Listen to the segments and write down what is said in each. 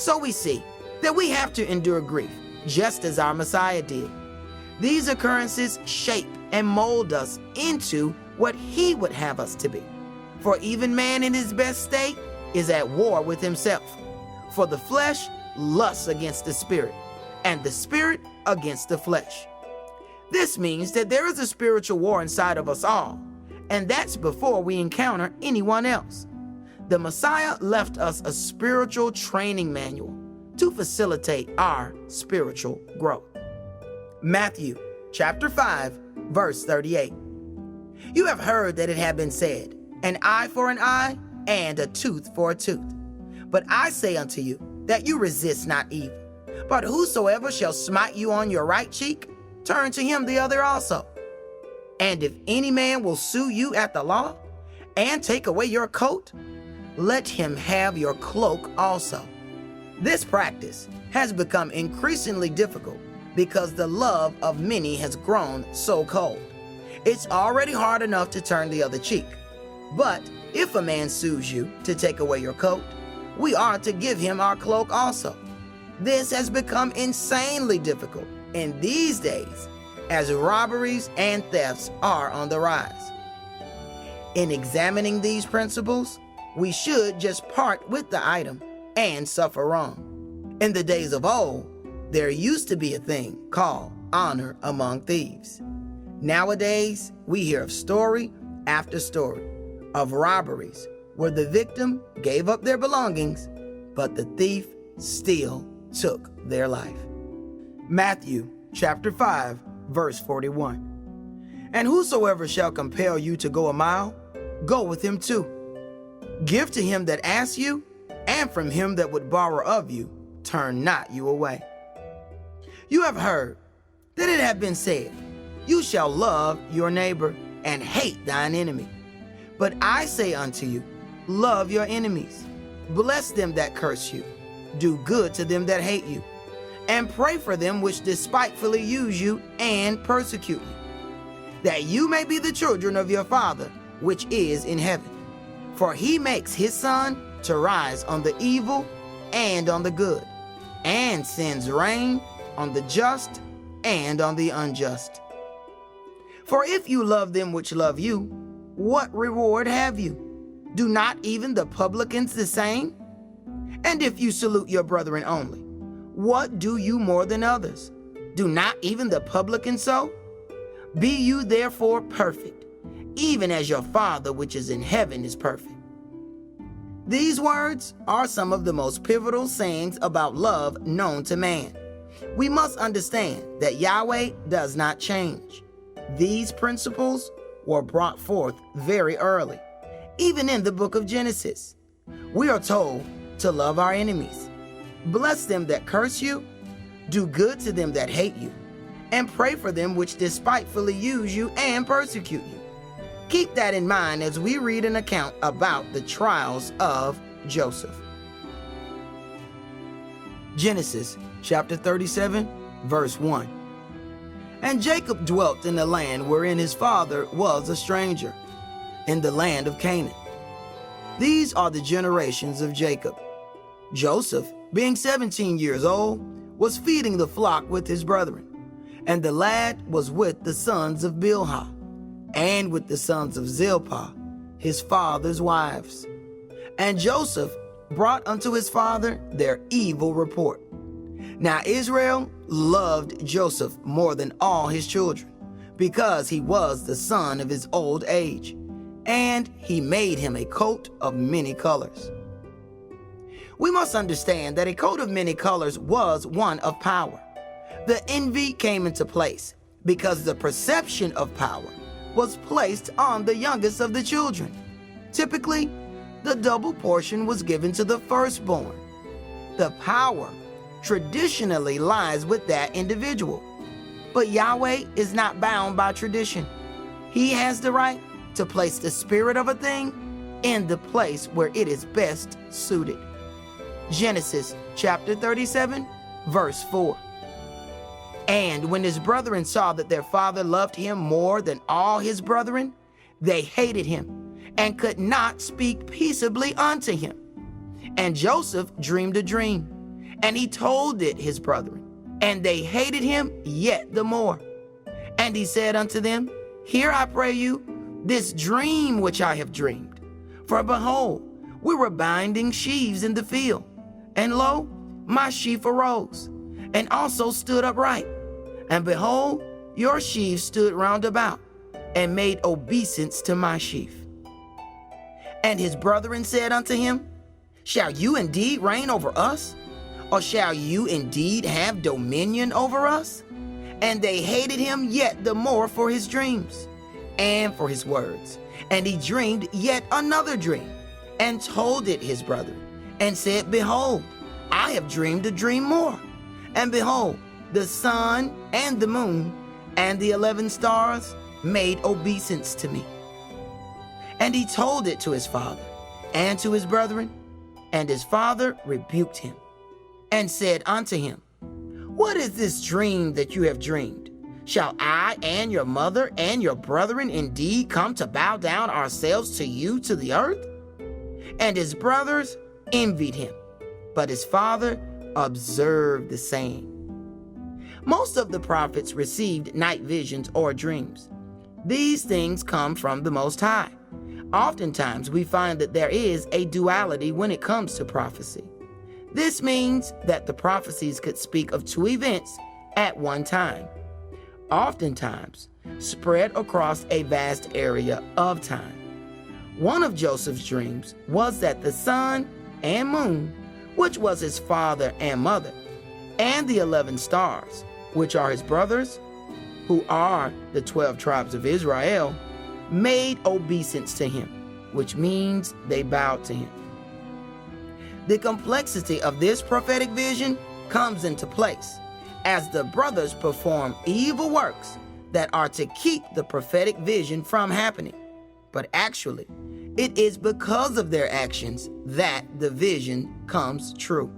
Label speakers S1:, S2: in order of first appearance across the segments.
S1: So we see that we have to endure grief, just as our Messiah did. These occurrences shape and mold us into what he would have us to be. For even man in his best state is at war with himself. For the flesh lusts against the spirit, and the spirit against the flesh. This means that there is a spiritual war inside of us all, and that's before we encounter anyone else. The Messiah left us a spiritual training manual to facilitate our spiritual growth. Matthew chapter 5, verse 38. You have heard that it had been said, an eye for an eye and a tooth for a tooth. But I say unto you that you resist not evil. But whosoever shall smite you on your right cheek, turn to him the other also. And if any man will sue you at the law and take away your coat, let him have your cloak also. This practice has become increasingly difficult because the love of many has grown so cold. It's already hard enough to turn the other cheek. But if a man sues you to take away your coat, we are to give him our cloak also. This has become insanely difficult in these days as robberies and thefts are on the rise. In examining these principles, we should just part with the item and suffer wrong. In the days of old, there used to be a thing called honor among thieves. Nowadays, we hear of story after story of robberies where the victim gave up their belongings, but the thief still took their life. Matthew chapter 5, verse 41. And whosoever shall compel you to go a mile, go with him too. Give to him that asks you, and from him that would borrow of you, turn not you away. You have heard that it hath been said, you shall love your neighbor and hate thine enemy. But I say unto you, love your enemies, bless them that curse you, do good to them that hate you, and pray for them which despitefully use you and persecute you, that you may be the children of your Father which is in heaven. For he makes his sun to rise on the evil and on the good, and sends rain on the just and on the unjust. For if you love them which love you, what reward have you? Do not even the publicans the same? And if you salute your brethren only, what do you more than others? Do not even the publicans so? Be you therefore perfect, even as your Father which is in heaven is perfect. These words are some of the most pivotal sayings about love known to man. We must understand that Yahweh does not change. These principles were brought forth very early, even in the book of Genesis. We are told to love our enemies, bless them that curse you, do good to them that hate you, and pray for them which despitefully use you and persecute you. Keep that in mind as we read an account about the trials of Joseph. Genesis chapter 37, verse 1. And Jacob dwelt in the land wherein his father was a stranger, in the land of Canaan. These are the generations of Jacob. Joseph, being 17 years old, was feeding the flock with his brethren, and the lad was with the sons of Bilhah, and with the sons of Zilpah, his father's wives. And Joseph brought unto his father their evil report. Now Israel loved Joseph more than all his children, because he was the son of his old age, and he made him a coat of many colors. We must understand that a coat of many colors was one of power. The envy came into place because the perception of power was placed on the youngest of the children. Typically, the double portion was given to the firstborn. The power traditionally lies with that individual. But Yahweh is not bound by tradition. He has the right to place the spirit of a thing in the place where it is best suited. Genesis chapter 37, verse 4. And when his brethren saw that their father loved him more than all his brethren, they hated him and could not speak peaceably unto him. And Joseph dreamed a dream, And he told it his brethren, and they hated him yet the more. And he said unto them, Hear, I pray you, this dream which I have dreamed. For behold, we were binding sheaves in the field, and lo, my sheaf arose, and also stood upright. And behold, your sheaves stood round about, and made obeisance to my sheaf. And his brethren said unto him, Shall you indeed reign over us? Or shall you indeed have dominion over us? And they hated him yet the more for his dreams, and for his words. And he dreamed yet another dream, and told it his brethren, and said, Behold, I have dreamed a dream more. And behold, the sun and the moon and the 11 stars made obeisance to me. And he told it to his father and to his brethren, and his father rebuked him, and said unto him, What is this dream that you have dreamed? Shall I and your mother and your brethren indeed come to bow down ourselves to you to the earth? And his brothers envied him, but his father observed the saying. Most of the prophets received night visions or dreams. These things come from the Most High. Oftentimes we find that there is a duality when it comes to prophecy. This means that the prophecies could speak of two events at one time, oftentimes spread across a vast area of time. One of Joseph's dreams was that the sun and moon, which was his father and mother, and the 11 stars, which are his brothers, who are the 12 tribes of Israel, made obeisance to him, which means they bowed to him. The complexity of this prophetic vision comes into place as the brothers perform evil works that are to keep the prophetic vision from happening. But actually, it is because of their actions that the vision comes true.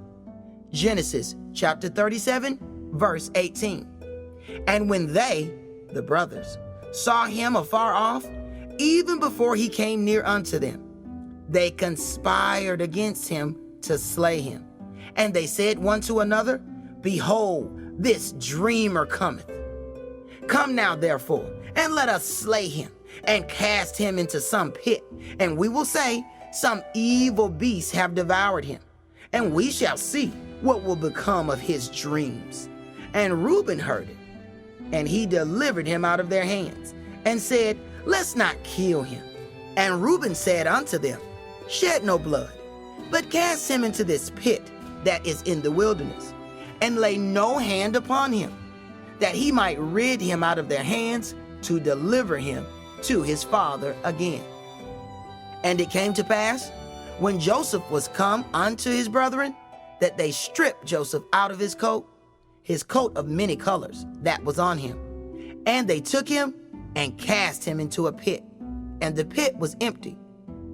S1: Genesis chapter 37, verse 18. And when they, the brothers, saw him afar off, even before he came near unto them, they conspired against him to slay him. And they said one to another, Behold, this dreamer cometh. Come now, therefore, and let us slay him, and cast him into some pit, and we will say, Some evil beasts have devoured him, and we shall see what will become of his dreams. And Reuben heard it, and he delivered him out of their hands, and said, Let's not kill him. And Reuben said unto them, Shed no blood, but cast him into this pit that is in the wilderness, and lay no hand upon him, that he might rid him out of their hands, to deliver him to his father again. And it came to pass, when Joseph was come unto his brethren, that they stripped Joseph out of his coat of many colors that was on him. And they took him and cast him into a pit, and the pit was empty.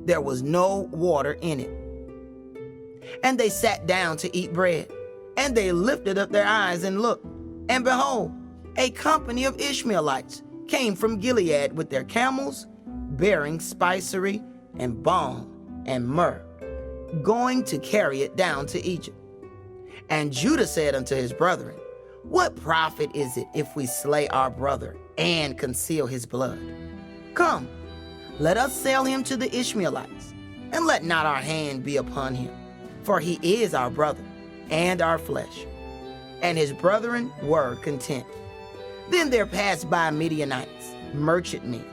S1: There was no water in it. And they sat down to eat bread, and they lifted up their eyes and looked, and behold, a company of Ishmaelites came from Gilead with their camels, bearing spicery and balm and myrrh, going to carry it down to Egypt. And Judah said unto his brethren, What profit is it if we slay our brother and conceal his blood? Come, let us sell him to the Ishmaelites, and let not our hand be upon him, for he is our brother and our flesh. And his brethren were content. Then there passed by Midianites, merchantmen,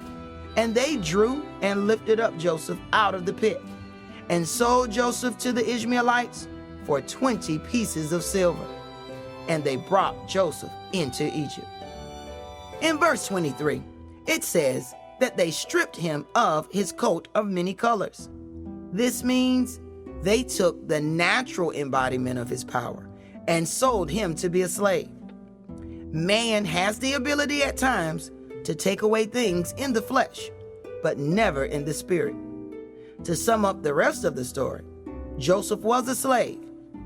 S1: and they drew and lifted up Joseph out of the pit, and sold Joseph to the Ishmaelites for 20 pieces of silver. And they brought Joseph into Egypt. In verse 23, it says that they stripped him of his coat of many colors. This means they took the natural embodiment of his power and sold him to be a slave. Man has the ability at times to take away things in the flesh, but never in the spirit. To sum up the rest of the story, Joseph was a slave,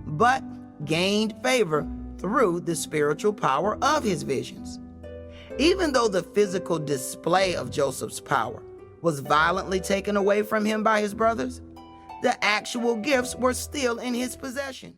S1: but gained favor through the spiritual power of his visions. Even though the physical display of Joseph's power was violently taken away from him by his brothers, the actual gifts were still in his possession.